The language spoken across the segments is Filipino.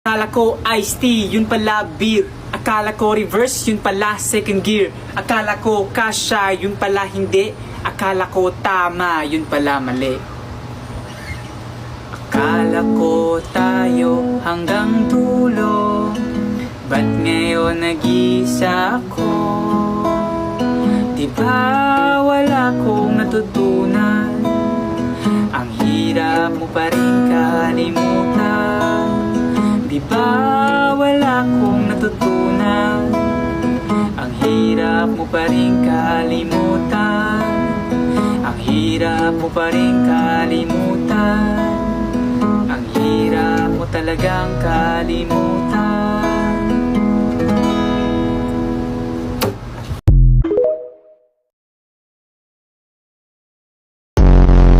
Akala ko iced tea, yun pala beer. Akala ko reverse, yun pala second gear. Akala ko kasya, yun pala hindi. Akala ko tama, yun pala mali. Akala ko tayo hanggang dulo, ba't ngayon nag-isa ako? Diba wala kong natutunan? Ang hirap mo pa rin kalimutan. Diba wala kong natutunan? Ang hirap mo pa rin kalimutan. Ang hirap mo pa rin kalimutan. Ang hirap mo talagang kalimutan.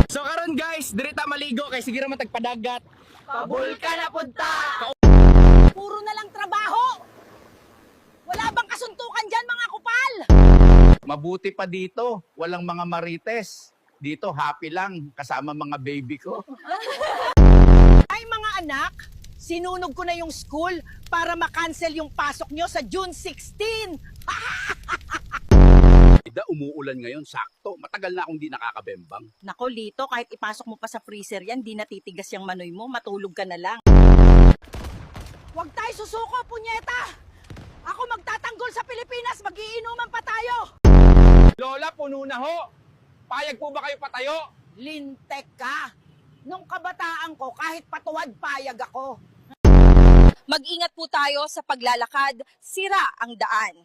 So karon guys, dirita maligo kay sige ra man tagpadagat. Pabul ka na punta! Puro na lang trabaho! Wala bang kasuntukan dyan mga kupal? Mabuti pa dito, walang mga marites. Dito happy lang kasama mga baby ko. Ay mga anak, sinunog ko na yung school para makancel yung pasok nyo sa June 16. Ida umuulan ngayon, sakto. Matagal na akong di nakakabembang. Nako Lito, kahit ipasok mo pa sa freezer yan, di natitigas yung manoy mo, matulog ka na lang. Huwag tayo susuko, punyeta! Ako magtatanggol sa Pilipinas, magiinuman pa tayo! Lola, puno na ho. Payag po ba kayo patayo? Lintek ka! Nung kabataan ko, kahit patuwad payag ako. Mag-ingat po tayo sa paglalakad, sira ang daan.